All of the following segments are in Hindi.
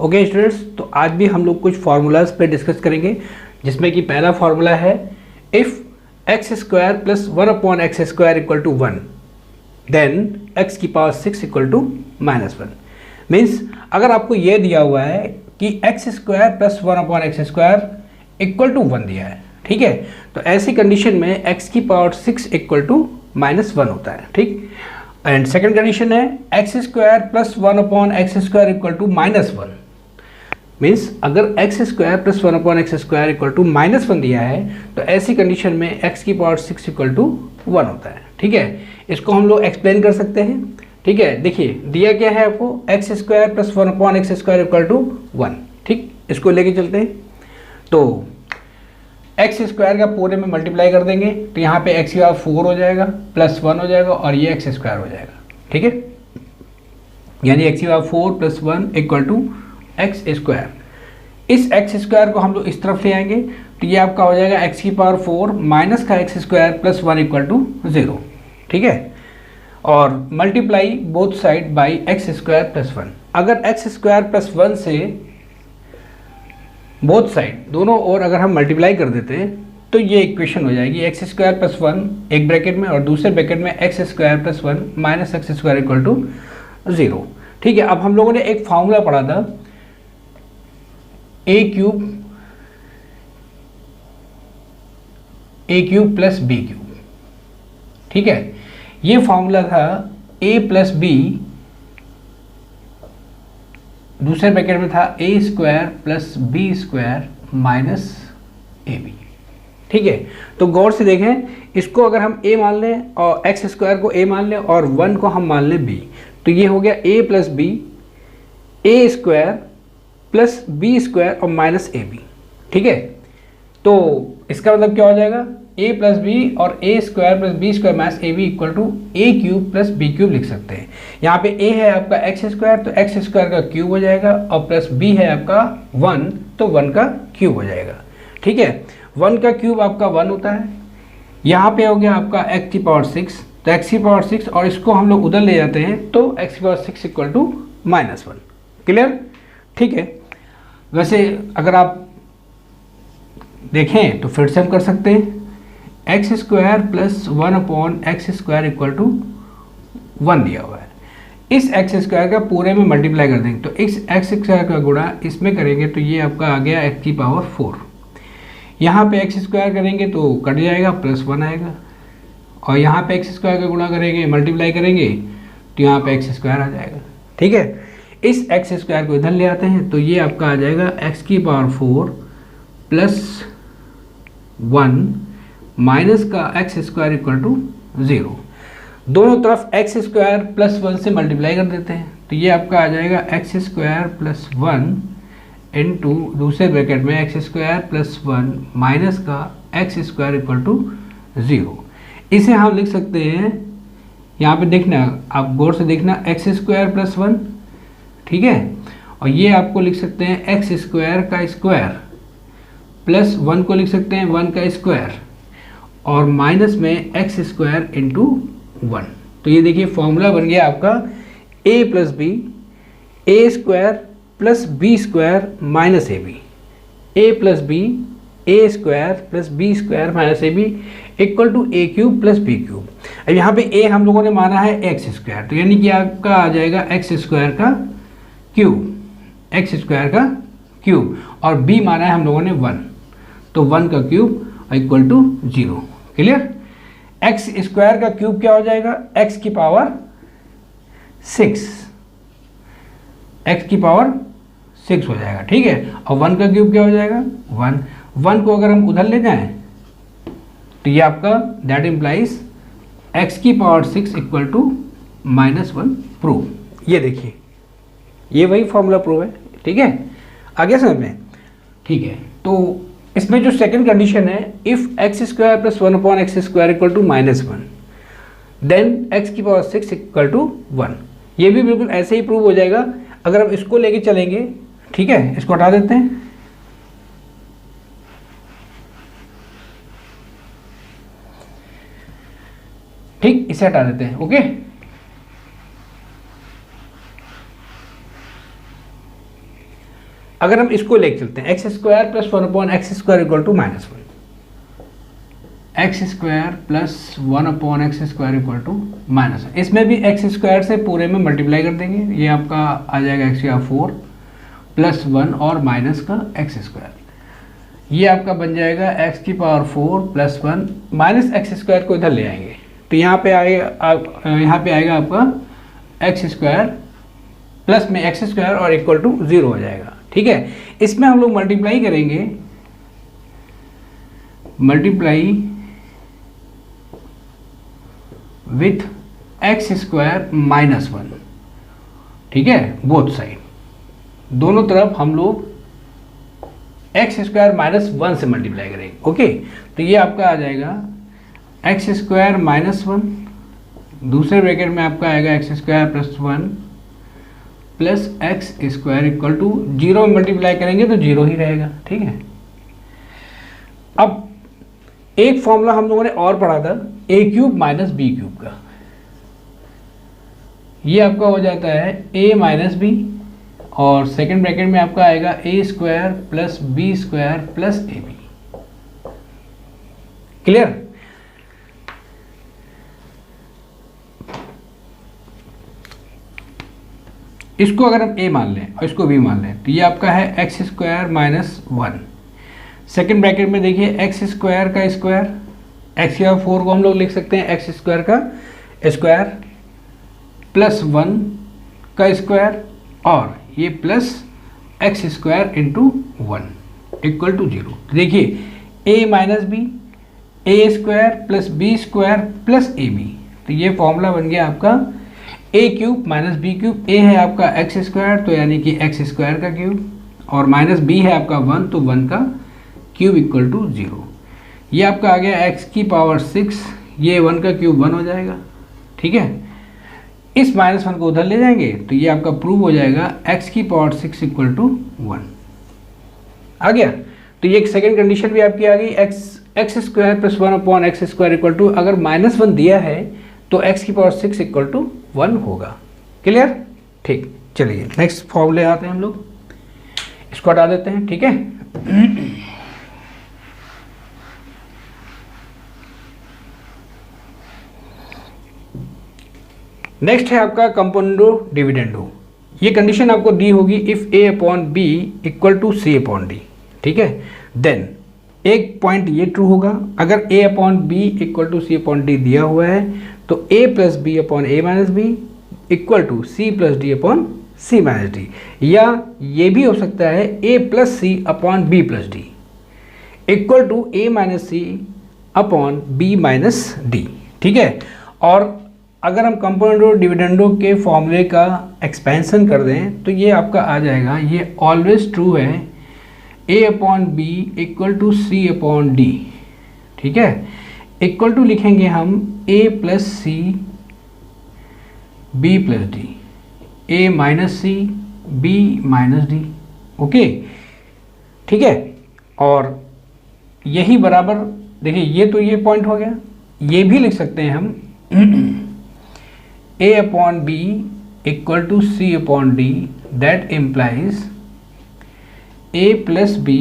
ओके स्टूडेंट्स, तो आज भी हम लोग कुछ फार्मूलाज पे डिस्कस करेंगे, जिसमें कि पहला फार्मूला है if X square plus one upon x square equal to one then X की power six equal to minus one. Means अगर आपको ये दिया हुआ है कि x square plus one upon x square equal to one दिया है, ठीक है, तो ऐसी कंडीशन में एक्स की power six equal to minus one होता है, ठीक। एंड सेकेंड कंडीशन है X square plus one upon x square equal to minus one. Means अगर x square plus one upon x square equal to minus one दिया है तो ऐसी कंडीशन में एक्स की power six equal to one होता है, ठीक है। इसको हम लोग एक्सप्लेन कर सकते हैं, ठीक है। देखिए दिया क्या है आपको, x square plus one upon x square equal to one, ठीक। इसको लेके चलते हैं तो एक्स स्क्वायर का पूरे में मल्टीप्लाई कर देंगे तो यहाँ पे एक्स की पावर फोर हो जाएगा प्लस वन हो जाएगा और ये एक्स स्क्वायर हो जाएगा, ठीक है। यानी एक्स की power four plus one equal to x square. इस एक्स स्क्वायर को हम लोग इस तरफ ले आएंगे तो ये आपका हो जाएगा एक्स की पावर फोर माइनस का x square plus one equal to zero, ठीक है। और multiply both side by x square plus one. अगर एक्स स्क्वायर प्लस वन से बोथ साइड दोनों ओर अगर हम मल्टीप्लाई कर देते हैं तो ये इक्वेशन हो जाएगी एक्स स्क्वायर प्लस वन एक ब्रैकेट में और दूसरे ब्रैकेट में x square plus one minus x square equal to zero, ठीक है। अब हम लोगों ने एक फार्मूला पढ़ा था A cube plus B cube, ठीक है। ये फॉर्मूला था ए प्लस बी, दूसरे ब्रैकेट में था A square plus B square minus A B, ठीक है। तो गौर से देखें, इसको अगर हम ए मान लें और एक्स स्क्वायर को ए मान लें और वन को हम मान लें बी, तो ये हो गया ए प्लस बी ए स्क्वायर प्लस बी स्क्वायर और माइनस ए बी, ठीक है। तो इसका मतलब क्या हो जाएगा, ए प्लस बी और A square plus B square minus A B equal to A cube plus B cube लिख सकते हैं। यहाँ पे ए है आपका एक्स स्क्वायर तो एक्स स्क्वायर का क्यूब हो जाएगा और प्लस बी है आपका वन तो वन का क्यूब हो जाएगा, ठीक है। वन का क्यूब आपका वन होता है। यहाँ पे हो गया आपका एक्स की पावर सिक्स, तो एक्स की पावर सिक्स और इसको हम लोग उधर ले जाते हैं तो एक्स की power six equal to minus one. Clear, ठीक है। वैसे अगर आप देखें तो फिर से हम कर सकते हैं x square plus one upon x square equal to one दिया हुआ है। इस एक्स स्क्वायर का पूरे में मल्टीप्लाई कर देंगे तो इस एक्स स्क्वायर का गुणा इसमें करेंगे तो ये आपका आ गया एक्स की पावर फोर। यहाँ पे एक्स स्क्वायर करेंगे तो कट जाएगा प्लस वन आएगा और यहाँ पे एक्स स्क्वायर का गुणा करेंगे मल्टीप्लाई करेंगे तो यहाँ पे एक्स स्क्वायर आ जाएगा, ठीक है। इस एक्स स्क्वायर को इधर ले आते हैं तो ये आपका आ जाएगा एक्स की power four plus one minus का x square equal to zero. दोनों तरफ एक्स स्क्वायर प्लस वन से मल्टीप्लाई कर देते हैं तो ये आपका आ जाएगा x square plus one into दूसरे ब्रैकेट में x square plus one minus का x square equal to zero. इसे हम लिख सकते हैं, यहाँ पे देखना, आप गौर से देखना, एक्स स्क्वायर प्लस वन, ठीक है। और ये आपको लिख सकते हैं एक्स स्क्वायर का स्क्वायर प्लस वन को लिख सकते हैं वन का स्क्वायर और माइनस में एक्स स्क्वायर इंटू वन। तो ये देखिए फॉर्मूला बन गया आपका A plus B A square plus B square minus A B, A plus B A square plus B square minus A B equal to A cube plus B cube. अब यहाँ पे ए हम लोगों ने माना है एक्स स्क्वायर, तो यानी कि आपका आ जाएगा एक्स स्क्वायर का क्यूब, एक्स स्क्वायर का क्यूब, और बी माना है हम लोगों ने वन, तो वन का cube equal to zero. Clear. X square का क्यूब क्या हो जाएगा, एक्स की पावर सिक्स, एक्स की पावर सिक्स हो जाएगा, ठीक है। और वन का क्यूब क्या हो जाएगा वन, वन को अगर हम उधर ले जाएं तो ये आपका दैट इम्प्लाइज एक्स की power six equal to minus one prove. ये देखिए ये वही फॉर्मूला प्रूव है, ठीक है। आगे समझ में, ठीक है। तो इसमें जो सेकंड कंडीशन है if X square plus one upon x square equal to minus one then X की power six equal to one, ये भी बिल्कुल ऐसे ही प्रूव हो जाएगा अगर हम इसको लेके चलेंगे, ठीक है। इसको हटा देते हैं, ठीक, इसे हटा देते हैं, ओके। अगर हम इसको लेके चलते हैं x square plus 1 upon x square equal to -1, x square plus 1 upon x square equal to -1, इसमें भी एक्स स्क्वायर से पूरे में मल्टीप्लाई कर देंगे, ये आपका आ जाएगा एक्स या 4 प्लस 1 और माइनस का एक्स स्क्वायर, ये आपका बन जाएगा एक्स की power 4 plus 1 minus x square को इधर ले आएंगे तो यहाँ पे आएगा आपका एक्स स्क्वायर प्लस में एक्स स्क्वायर और इक्वल टू 0 हो जाएगा। ठीक है, इसमें हम लोग मल्टीप्लाई करेंगे, मल्टीप्लाई विथ एक्स स्क्वायर -1, ठीक है, बोथ साइड, दोनों तरफ हम लोग एक्स स्क्वायर -1 से मल्टीप्लाई करेंगे। ओके, तो ये आपका आ जाएगा एक्स स्क्वायर -1, दूसरे ब्रैकेट में आपका आएगा x square plus 1 plus x square equal to 0 में मल्टीप्लाई करेंगे तो 0 ही रहेगा। ठीक है, अब एक फॉर्मूला हम लोगों ने और पढ़ा था a cube minus b cube का, ये आपका हो जाता है a माइनस बी और सेकेंड ब्रैकेट में आपका आएगा a square plus B square plus A B. Clear? इसको अगर हम a मान लें और इसको b मान लें तो ये आपका है एक्स स्क्वायर -1, सेकेंड ब्रैकेट में देखिए एक्स स्क्वायर का स्क्वायर, एक्स या 4 को हम लोग लिख सकते हैं एक्स स्क्वायर का स्क्वायर प्लस 1 का स्क्वायर और ये plus x square into 1 equal to 0। देखिए a minus b, A square plus B square plus A b, तो ये फॉर्मूला बन गया आपका a cube minus b cube. a है आपका एक्स स्क्वायर तो यानी कि एक्स स्क्वायर का क्यूब और माइनस b है आपका 1 तो 1 का क्यूब इक्वल टू 0। ये आपका आ गया x की पावर 6, ये 1 का क्यूब 1 हो जाएगा। ठीक है, इस -1 को उधर ले जाएंगे तो ये आपका प्रूव हो जाएगा x की पावर 6 इक्वल टू 1 आ गया। तो ये एक सेकेंड कंडीशन भी आपकी आ गई, x square plus 1 upon x square equal to, अगर -1 दिया है तो x की पावर 6 इक्वल टू 1 होगा। क्लियर? ठीक, चलिए नेक्स्ट फॉर्मूले आते हैं हम लोग, इसको हटा देते हैं। ठीक है, नेक्स्ट है आपका कंपोनेंडो डिविडेंडो। ये कंडीशन आपको दी होगी if a upon B equal to C upon d. ठीक है, देन एक पॉइंट ये ट्रू होगा, अगर a upon B equal to C upon d दिया हुआ है तो a plus b upon a minus b equal to c plus d upon c minus d, या ये भी हो सकता है a plus c upon b plus d equal to a minus c upon b minus d. ठीक है, और अगर हम कंपोनेंडो डिविडेंडो के फॉर्मूले का एक्सपेंशन कर दें तो ये आपका आ जाएगा, ये ऑलवेज ट्रू है, a upon B equal to C upon d. ठीक है, इक्वल टू लिखेंगे हम a plus c b plus d, a minus c b minus d. Okay, ठीक है, और यही बराबर देखिए ये तो ये पॉइंट हो गया, ये भी लिख सकते हैं हम a upon B equal to C upon d, that implies a plus b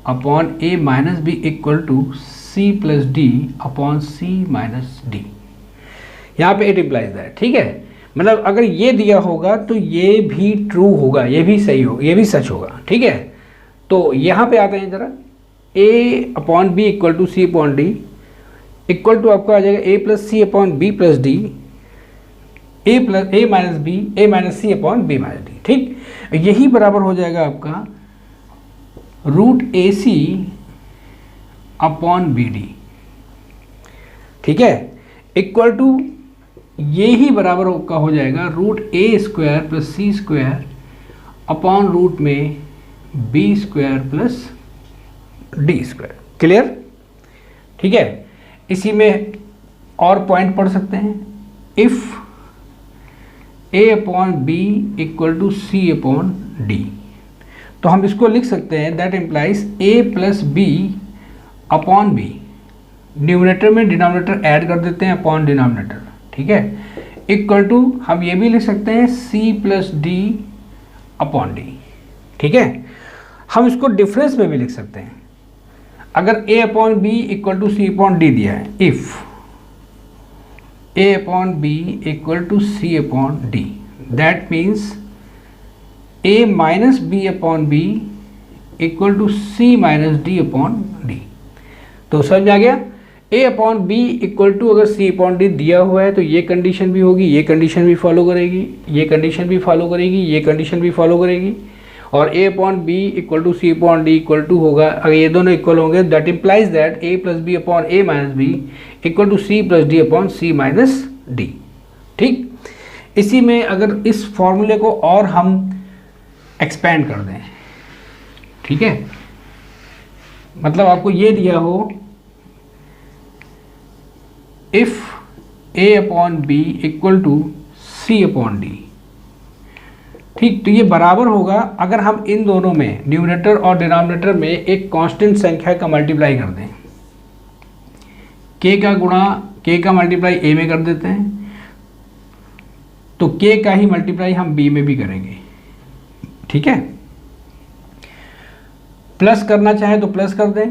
upon a minus b equal to c plus d upon c minus d. यहाँ पे इट इम्प्लाइज दैट। ठीक है, मतलब अगर ये दिया होगा तो ये भी ट्रू होगा, ये भी सही होगा, ये भी सच होगा। ठीक है, तो यहाँ पे आते हैं जरा, a upon B equal to C upon D equal to आपका आ जाएगा a plus c upon b plus d, a plus a minus b a minus c upon b minus d. ठीक, यही बराबर हो जाएगा आपका root a c upon b d. ठीक है, इक्वल टू ये ही बराबर का हो जाएगा root a square plus C square upon root में b square plus D square. Clear? ठीक है, इसी में और पॉइंट पढ़ सकते हैं, if a upon B equal to C upon d, तो हम इसको लिख सकते हैं that implies a plus b upon b, numerator में डिनोमिनेटर ऐड कर देते हैं अपॉन डिनोमिनेटर। ठीक है, इक्वल टू हम ये भी लिख सकते हैं c plus d upon d. ठीक है, हम इसको डिफरेंस में भी लिख सकते हैं। अगर a upon B equal to C upon d दिया है, if a upon B equal to C upon d, that means a minus b upon B equal to c minus d upon d. तो समझ आ गया, a upon B equal to अगर c अपॉन डी दिया हुआ है तो ये कंडीशन भी होगी, ये कंडीशन भी फॉलो करेगी, ये कंडीशन भी फॉलो करेगी, ये कंडीशन भी फॉलो करेगी, और a upon B equal to C upon D equal to होगा, अगर ये दोनों इक्वल होंगे that implies that a plus b upon a minus b equal to c plus d upon c minus d. ठीक, इसी में अगर इस फॉर्मूले को और हम एक्सपेंड कर दें, ठीक है, मतलब आपको ये दिया हो if a upon B equal to C upon d. ठीक, तो ये बराबर होगा अगर हम इन दोनों में न्यूमरेटर और डिनोमिनेटर में एक कांस्टेंट संख्या का मल्टीप्लाई कर दें, k का गुणा k का मल्टीप्लाई a में कर देते हैं, तो k का ही मल्टीप्लाई हम b में भी करेंगे। ठीक है, प्लस करना चाहे तो प्लस कर दें,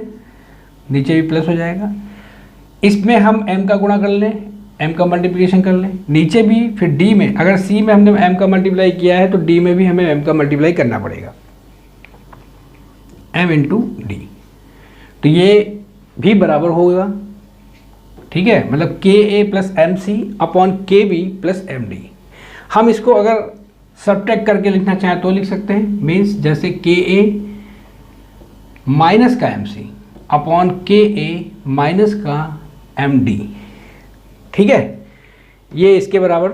नीचे भी प्लस हो जाएगा। इसमें हम m का गुणा कर लें, m का मल्टीप्लिकेशन कर लें, नीचे भी फिर d में, अगर c में हमने m का मल्टीप्लाई किया है तो d में भी हमें m का मल्टीप्लाई करना पड़ेगा, m इंटू डी। तो ये भी बराबर होगा, ठीक है, मतलब के a plus m c upon k b plus m D. हम इसको अगर सब्ट्रैक्ट करके लिखना चाहें तो लिख सकते हैं, मीन्स जैसे के ए माइनस का m c upon k a minus का एम डी। ठीक है, ये इसके बराबर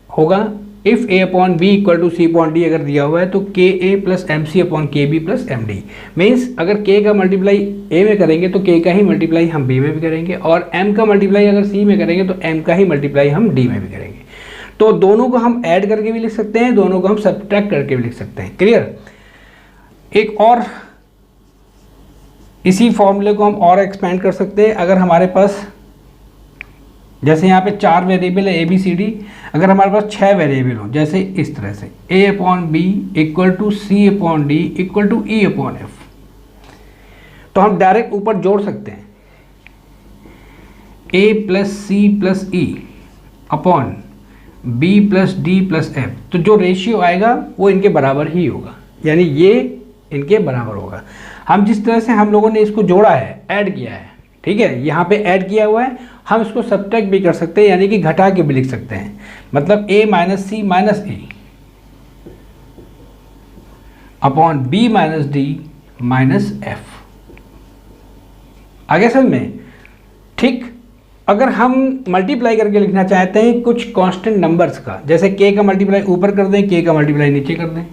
होगा if a upon B equal to C upon d अगर दिया हुआ है तो k a plus m c upon k b plus m d. Means अगर k का मल्टीप्लाई a में करेंगे तो k का ही मल्टीप्लाई हम b में भी करेंगे, और m का मल्टीप्लाई अगर c में करेंगे तो m का ही मल्टीप्लाई हम d में भी करेंगे। तो दोनों को हम ऐड करके भी लिख सकते हैं, दोनों को हम सब्ट्रैक्ट करके भी लिख सकते हैं। क्लियर? एक और इसी फॉर्मूले को हम और एक्सपेंड कर सकते हैं। अगर हमारे पास जैसे यहाँ पे 4 वेरिएबल है a b c d, अगर हमारे पास 6 वेरिएबल हो जैसे इस तरह से a upon B equal to C upon D equal to E upon f, तो हम डायरेक्ट ऊपर जोड़ सकते हैं a plus c plus e upon b plus d plus f. तो जो रेशियो आएगा वो इनके बराबर ही होगा, यानी ये इनके बराबर होगा। हम जिस तरह से हम लोगों ने इसको जोड़ा है, ऐड किया है, ठीक है, यहाँ पे ऐड किया हुआ है, हम इसको सब्ट्रैक्ट भी कर सकते हैं, यानी कि घटा के भी लिख सकते हैं। मतलब a minus c minus a upon b minus D minus f. आगे समझ में? ठीक, अगर हम मल्टीप्लाई करके लिखना चाहते हैं कुछ कांस्टेंट नंबर्स का, जैसे k का मल्टीप्लाई ऊपर कर दें, k का मल्टीप्लाई नीचे कर दें,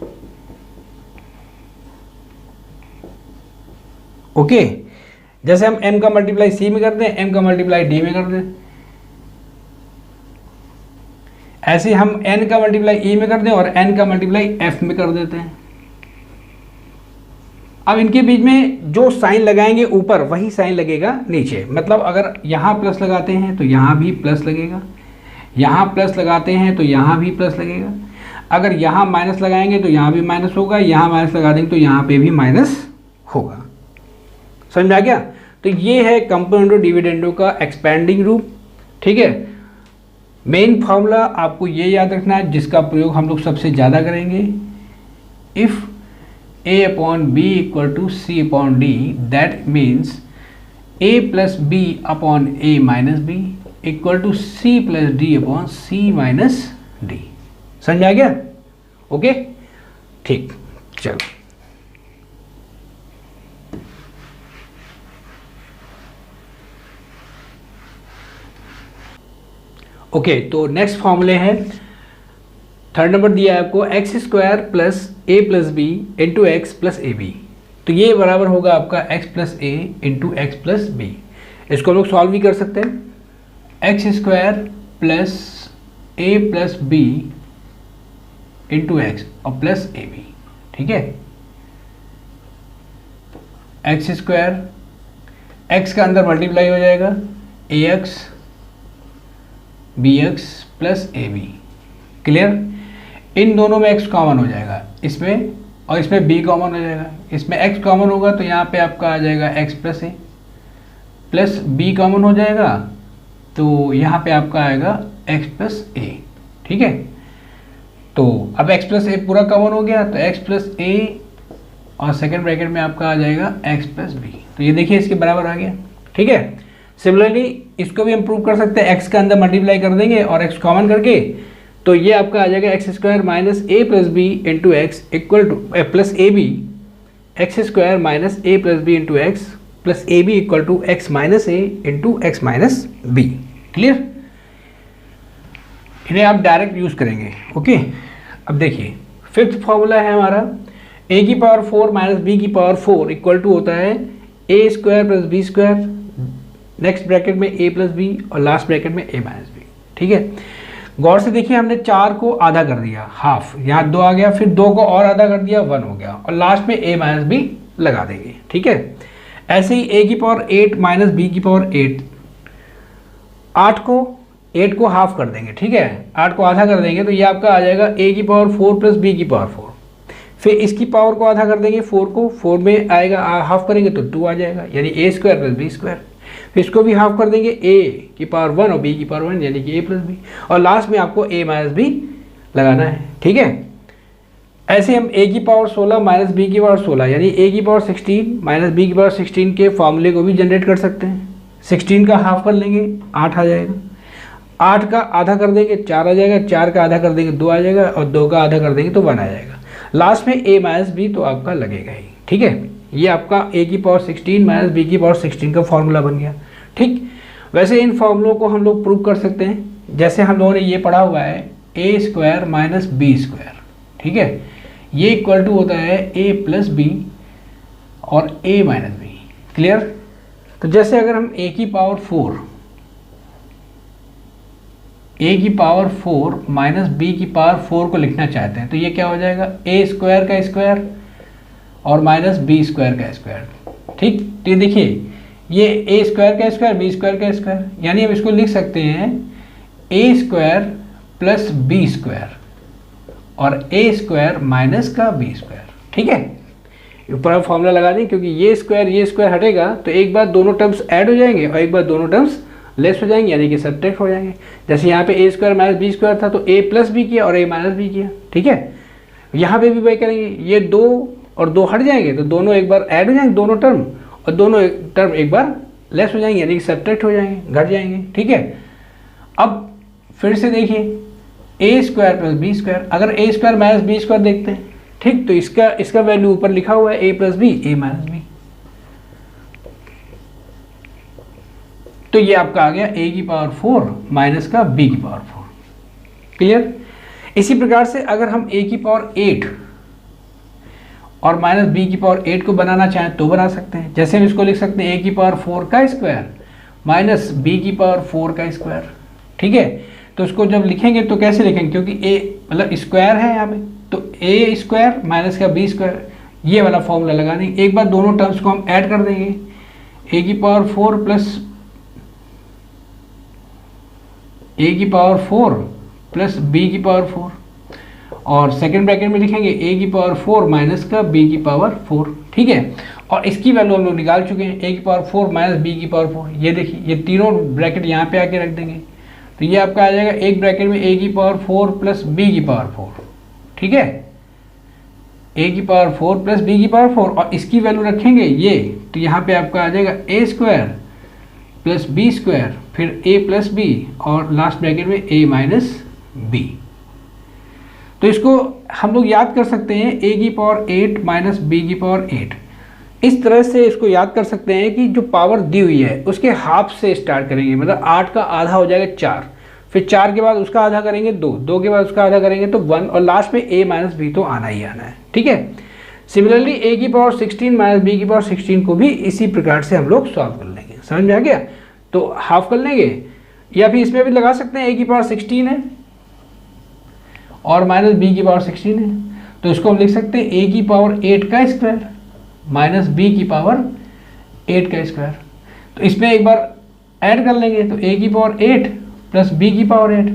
ओके। जैसे हम m का मल्टीप्लाई c में कर दें, m का मल्टीप्लाई d में कर दें, ऐसे हम n का मल्टीप्लाई e में कर दें और n का मल्टीप्लाई f में कर देते हैं। अब इनके बीच में जो साइन लगाएंगे ऊपर वही साइन लगेगा नीचे। मतलब अगर यहाँ प्लस लगाते हैं तो यहाँ भी प्लस लगेगा, यहाँ प्लस लगाते हैं तो यहाँ भी प्लस लगेगा, अगर यहाँ माइनस लगाएंगे तो यहाँ भी माइनस होगा, यहाँ माइनस लगा देंगे तो यहाँ पे भी माइनस होगा। समझ आ गया? तो ये है कंपोनेंडो डिविडेंडो का एक्सपेंडिंग रूप। ठीक है, मेन फार्मूला आपको ये याद रखना है जिसका प्रयोग हम लोग सबसे ज़्यादा करेंगे। If a upon B equal to C upon d, that means a plus b upon a minus b equal to c plus d upon c minus d. समझ आ गया? ओके, ठीक, चलो। ओके, तो नेक्स्ट फॉर्मूले है, थर्ड नंबर दिया है आपको x square plus a plus b into x plus A b. तो ये बराबर होगा आपका x plus a into x plus b. इसको हम लोग सॉल्व भी कर सकते हैं, x square plus a plus b into x और प्लस ए बी। ठीक है, एक्स स्क्वायर, एक्स का अंदर मल्टीप्लाई हो जाएगा A X B X plus A B. Clear? इन दोनों में x कॉमन हो जाएगा, इसमें, और इसमें b कॉमन हो जाएगा, इसमें x कॉमन होगा तो यहाँ पे आपका आ जाएगा x plus a, plus b common हो जाएगा तो यहाँ पे आपका आएगा x प्लस ए। ठीक है, तो अब x प्लस ए पूरा कॉमन हो गया तो x प्लस ए और सेकेंड ब्रैकेट में आपका आ जाएगा x प्लस बी, तो ये देखिए इसके बराबर आ गया। ठीक है, सिमिलरली इसको भी हम प्रूव कर सकते हैं, x का अंदर मल्टीप्लाई कर देंगे और x कॉमन करके, तो ये आपका आ जाएगा x square minus a plus b into x equal to plus A b, x square minus a plus b into x plus A B equal to x minus a into x minus B. Clear, इन्हें आप डायरेक्ट यूज करेंगे। ओके, अब देखिए फिफ्थ फॉर्मूला है हमारा a की पावर 4 माइनस बी की पावर 4 इक्वल टू होता है A square plus B square, next bracket में a प्लस बी और लास्ट ब्रैकेट में a माइनस बी। ठीक है, गौर से देखिए हमने 4 को आधा कर दिया, हाफ, यहाँ 2 आ गया, फिर 2 को और आधा कर दिया 1 हो गया, और लास्ट में a माइनस बी लगा देंगे। ठीक है, ऐसे ही a की पावर 8 माइनस बी की पावर 8, 8 को हाफ कर देंगे। ठीक है, 8 को आधा कर देंगे तो ये आपका आ जाएगा a की पावर 4 प्लस बी की पावर 4, फिर इसकी पावर को आधा कर देंगे 4 को, 4 में आएगा हाफ करेंगे तो 2 आ जाएगा, यानी a square plus B square, फिर इसको भी हाफ कर देंगे a की पावर 1 और b की पावर 1 यानी कि a प्लस बी, और लास्ट में आपको a माइनस बी लगाना है। ठीक है, ऐसे हम a की पावर 16 माइनस b की पावर 16 यानी a की पावर 16 माइनस b की पावर 16 के फॉर्मूले को भी जनरेट कर सकते हैं। 16 का हाफ कर लेंगे 8 आ जाएगा, 8 का आधा कर देंगे 4 आ जाएगा, 4 का आधा कर देंगे 2 आ जाएगा, और 2 का आधा कर देंगे तो 1 आ जाएगा, लास्ट में a माइनस बी तो आपका लगेगा ही। ठीक है, ये आपका a की पावर 16 माइनस b की पावर 16 का फॉर्मूला बन गया। ठीक, वैसे इन फॉर्मूलों को हम लोग प्रूव कर सकते हैं, जैसे हम लोगों ने ये पढ़ा हुआ है a square minus B square. ठीक है, ये इक्वल टू होता है a प्लस बी और a माइनस बी। क्लियर, तो जैसे अगर हम a की पावर 4 माइनस बी की पावर 4 को लिखना चाहते हैं तो ये क्या हो जाएगा, a स्क्वायर का स्क्वायर और माइनस बी स्क्वायर का स्क्वायर। ठीक, तो ये देखिए ये a स्क्वायर का स्क्वायर बी स्क्वायर का स्क्वायर, यानी हम इसको लिख सकते हैं a square plus B square और a स्क्वायर माइनस का बी स्क्वायर। ठीक है, ऊपर फॉर्मूला लगा दें, क्योंकि ये स्क्वायर हटेगा तो एक बार दोनों टर्म्स ऐड हो जाएंगे और एक बार दोनों टर्म्स लेस हो जाएंगे, यानी कि सब्ट्रैक्ट हो जाएंगे। जैसे यहाँ पे a square minus B square था तो a प्लस बी किया और a माइनस बी किया। ठीक है, यहाँ पे भी वही करेंगे, ये 2 और 2 हट जाएंगे तो दोनों एक बार ऐड हो जाएंगे दोनों टर्म, और दोनों टर्म एक बार लेस हो जाएंगे, यानी कि सब्ट्रैक्ट हो जाएंगे, घट जाएंगे। ठीक है, अब फिर से देखिए a square plus B square, अगर a square minus B square देखते हैं, ठीक, तो इसका वैल्यू ऊपर लिखा हुआ है a plus B a minus B, तो ये आपका आ गया a की पावर 4 माइनस का b की पावर 4। क्लियर, इसी प्रकार से अगर हम a की पावर 8 और माइनस b की पावर 8 को बनाना चाहें तो बना सकते हैं। जैसे हम इसको लिख सकते हैं a की पावर 4 का स्क्वायर माइनस b की पावर 4 का स्क्वायर। ठीक है, तो इसको जब लिखेंगे तो कैसे लिखेंगे, क्योंकि a मतलब स्क्वायर है यहाँ पे, तो a स्क्वायर माइनस का b स्क्वायर, ये वाला फॉर्मूला लगा देंगे। एक बार दोनों टर्म्स को हम ऐड कर देंगे, a की पावर 4 प्लस a की पावर 4 प्लस b की पावर 4, और सेकेंड ब्रैकेट में लिखेंगे a की पावर 4 माइनस का b की पावर 4। ठीक है, और इसकी वैल्यू हम लोग निकाल चुके हैं, a की पावर 4 माइनस b की पावर 4। ये देखिए ये तीनों ब्रैकेट यहाँ पे आके रख देंगे तो ये आपका आ जाएगा एक ब्रैकेट में a की पावर 4 प्लस b की पावर 4। ठीक है, a की पावर 4 प्लस b की पावर 4, और इसकी वैल्यू रखेंगे ये, तो यहाँ पे आपका आ जाएगा a square plus B square, फिर a प्लस बी और लास्ट ब्रैकेट में a माइनस बी। तो इसको हम लोग याद कर सकते हैं a की पावर 8 माइनस b की पावर 8। इस तरह से इसको याद कर सकते हैं कि जो पावर दी हुई है उसके हाफ से स्टार्ट करेंगे, मतलब 8 का आधा हो जाएगा 4, फिर 4 के बाद उसका आधा करेंगे 2, 2 के बाद उसका आधा करेंगे तो 1, और लास्ट में a माइनस बी तो आना ही आना है। ठीक है, सिमिलरली a की पावर 16 माइनस b की पावर 16 को भी इसी प्रकार से हम लोग सॉल्व कर लेंगे। समझ में आ गया, तो हाफ कर लेंगे, या फिर इसमें भी लगा सकते हैं a की पावर 16 है और माइनस b की पावर 16 है, तो इसको हम लिख सकते हैं a की पावर 8 का स्क्वायर माइनस b की पावर 8 का स्क्वायर। तो इसमें एक बार ऐड कर लेंगे तो a की पावर 8 प्लस b की पावर 8।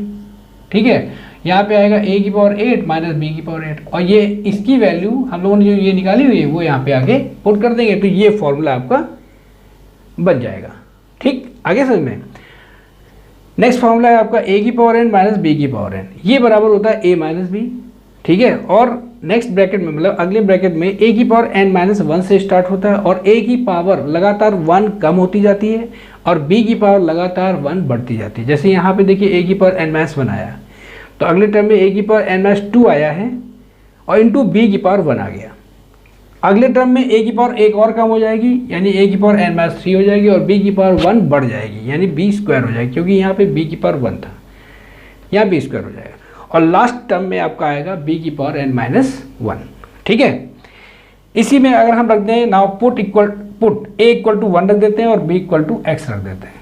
ठीक है, यहाँ पे आएगा a की पावर 8 माइनस b की पावर 8, और ये इसकी वैल्यू हम लोगों ने जो ये निकाली हुई है वो यहाँ पे आगे पुट कर देंगे, तो ये फॉर्मूला आपका बन जाएगा। ठीक, आगे समझ में। नेक्स्ट फॉर्मूला है आपका a की पावर n माइनस b की पावर n, ये बराबर होता है a माइनस b। ठीक है, और नेक्स्ट ब्रैकेट में मतलब अगले ब्रैकेट में a की पावर n माइनस 1 से स्टार्ट होता है और a की पावर लगातार 1 कम होती जाती है और b की पावर लगातार 1 बढ़ती जाती है। जैसे यहाँ पे देखिए a की पावर n माइनस 1 आया, तो अगले टर्म में a की पावर n माइनस 2 आया है और इंटू b की पावर 1 आ गया। अगले टर्म में a की पावर एक और कम हो जाएगी यानी a की पावर n माइनस 3 हो जाएगी और b की पावर 1 बढ़ जाएगी यानी b स्क्वायर हो जाएगी, क्योंकि यहाँ पे b की पावर 1 था, यहाँ b स्क्वायर हो जाएगा। और लास्ट टर्म में आपका आएगा b की पावर n माइनस 1। ठीक है, इसी में अगर हम रख दें now put a equal to 1 रख देते हैं और b इक्वल टू x रख देते हैं,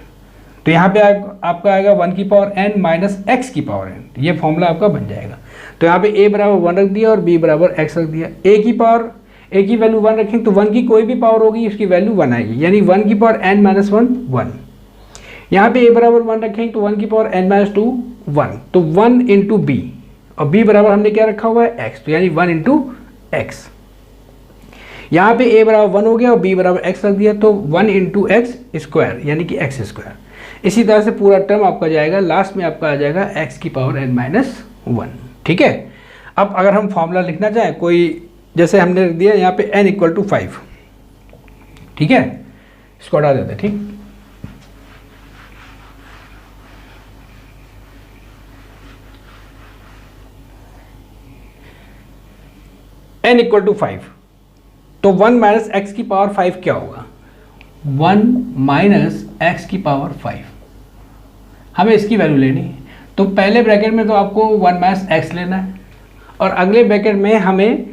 तो यहाँ पे आपका आएगा 1 की पावर n माइनस x की पावर n, ये फॉर्मूला आपका बन जाएगा। तो यहाँ पे a बराबर 1 रख दिया और b बराबर x रख दिया। a की वैल्यू 1 रखेंगे तो 1 की कोई भी पावर होगी उसकी वैल्यू 1 आएगी, यानी 1 की पावर n माइनस 1 1। यहाँ पे a बराबर 1 रखेंगे तो 1 की पावर n माइनस 2 1, तो 1 इंटू b, और b बराबर हमने क्या रखा हुआ है x, तो यानी 1 इंटू एक्स। यहाँ पे a बराबर 1 हो गया और b बराबर x रख दिया, तो 1 इंटू एक्स स्क्वायर यानी कि x स्क्वायर। इसी तरह से पूरा टर्म आपका जाएगा, लास्ट में आपका आ जाएगा x की पावर n माइनस 1। ठीक है, अब अगर हम फॉर्मूला लिखना चाहें कोई, जैसे हमने रख दिया यहाँ पे n इक्वल टू 5, ठीक है, इसको हटा देते हैं। ठीक, n इक्वल टू 5, तो 1 माइनस एक्स की पावर 5 क्या होगा? 1 माइनस एक्स की पावर 5, हमें इसकी वैल्यू लेनी है। तो पहले ब्रैकेट में तो आपको 1 माइनस एक्स लेना है और अगले ब्रैकेट में हमें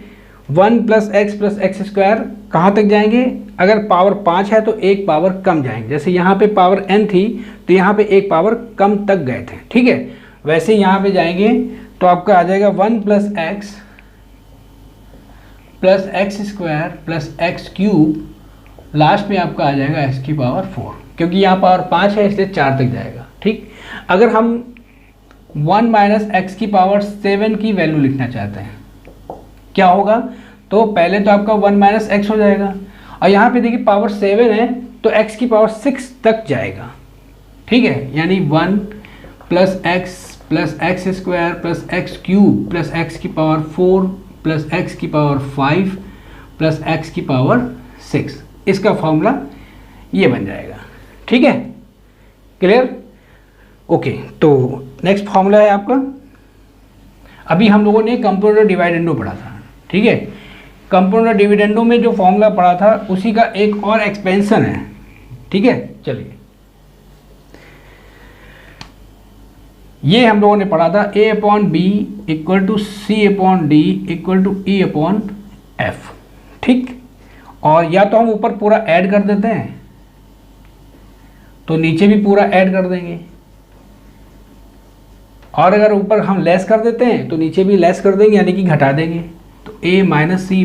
1 प्लस एक्स स्क्वायर कहाँ तक जाएंगे? अगर पावर 5 है तो एक पावर कम जाएंगे, जैसे यहाँ पे पावर n थी तो यहाँ पे एक पावर कम तक गए थे। ठीक है, वैसे यहाँ पे जाएंगे तो आपका आ जाएगा 1 plus x square plus x cube, last में आपका आ जाएगा x की पावर 4, क्योंकि यहाँ पावर 5 है इसलिए 4 तक जाएगा। ठीक, अगर हम 1 माइनस एक्स की पावर 7 की वैल्यू लिखना चाहते हैं क्या होगा? तो पहले तो आपका 1 माइनस एक्स हो जाएगा और यहाँ पे देखिए पावर 7 है तो x की पावर 6 तक जाएगा। ठीक है, यानी 1 plus x square plus x cube plus x की पावर 4 प्लस एक्स की पावर 5 प्लस एक्स की पावर 6, इसका फॉर्मूला ये बन जाएगा। ठीक है, क्लियर? ओके, तो नेक्स्ट फॉर्मूला है आपका, अभी हम लोगों ने कंपोनेंट डिविडेंडो पढ़ा था। ठीक है, कंपोनेंट डिविडेंडो में जो फॉर्मूला पढ़ा था उसी का एक और एक्सपेंशन है। ठीक है, चलिए ये हम लोगों ने पढ़ा था a upon B equal to C upon D equal to E upon F. ठीक, और या तो हम ऊपर पूरा ऐड कर देते हैं तो नीचे भी पूरा ऐड कर देंगे, और अगर ऊपर हम लेस कर देते हैं तो नीचे भी लेस कर देंगे यानी कि घटा देंगे। तो a minus C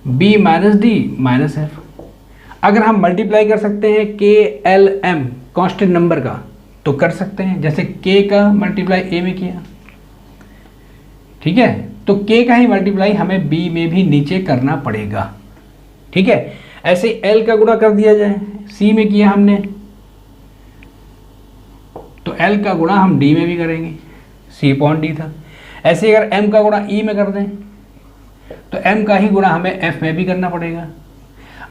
b minus D minus F. अगर हम मल्टीप्लाई कर सकते हैं k l m constant number का तो कर सकते हैं, जैसे k का मल्टीप्लाई a में किया। ठीक है, तो k का ही मल्टीप्लाई हमें b में भी नीचे करना पड़ेगा। ठीक है, ऐसे l का गुणा कर दिया जाए, c में किया हमने तो l का गुणा हम d में भी करेंगे, c अपॉन d था। ऐसे अगर m का गुणा e में कर दें तो m का ही गुणा हमें f में भी करना पड़ेगा।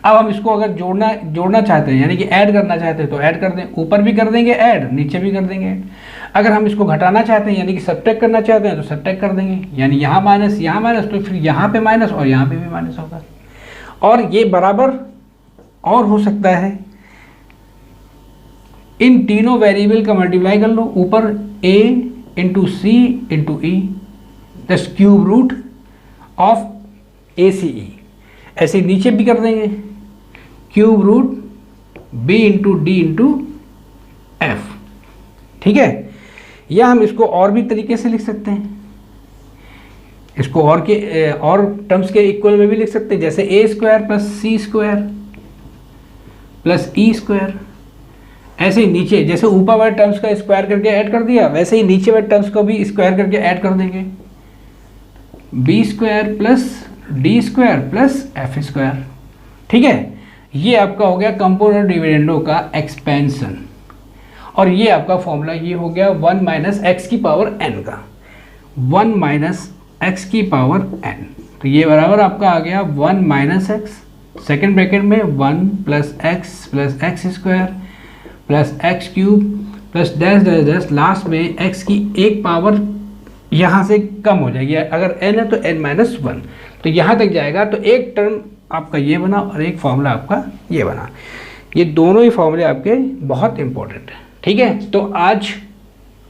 अब हम इसको अगर जोड़ना चाहते हैं यानी कि ऐड करना चाहते हैं तो ऐड कर दें, ऊपर भी कर देंगे ऐड, नीचे भी कर देंगे ऐड। अगर हम इसको घटाना चाहते हैं यानी कि सब्ट्रैक्ट करना चाहते हैं तो सब्ट्रैक्ट कर देंगे, यानी यहाँ माइनस तो फिर यहाँ पे माइनस और यहाँ पे भी माइनस होगा। और ये बराबर और हो सकता है, इन तीनों वेरिएबल का मल्टीप्लाई कर लो, ऊपर a इंटू सी इंटू ई दस क्यूब रूट ऑफ ACE, ऐसे नीचे भी कर देंगे cube root b into D into F. ठीक है, या हम इसको और भी तरीके से लिख सकते हैं, इसको और टर्म्स के इक्वल में भी लिख सकते हैं, जैसे a square plus C square plus E square ऐसे ही नीचे जैसे ऊपर वाले टर्म्स का स्क्वायर करके ऐड कर दिया, वैसे ही नीचे वाले टर्म्स को भी स्क्वायर करके ऐड कर देंगे। B square plus D square plus F square. ठीक है, ये आपका हो गया कंपोनेंट डिविडेंडो का एक्सपेंशन, और ये आपका फॉर्मूला ये हो गया 1 माइनस एक्स की पावर एन का, 1 माइनस एक्स की पावर एन। तो ये बराबर आपका आ गया 1 माइनस एक्स, सेकेंड ब्रैकेट में 1 plus x square plus x cube plus dash dash dash, last में एक्स की एक पावर यहाँ से कम हो जाएगी, अगर n है तो n माइनस 1, तो यहाँ तक जाएगा। तो एक टर्म आपका ये बना और एक फॉर्मूला आपका ये बना। ये दोनों ही फॉर्मूले आपके बहुत इंपॉर्टेंट है। ठीक है, तो आज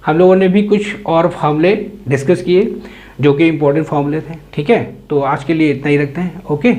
हम लोगों ने भी कुछ और फॉर्मूले डिस्कस किए जो कि इंपॉर्टेंट फॉर्मूले थे। ठीक है, तो आज के लिए इतना ही रखते हैं। ओके।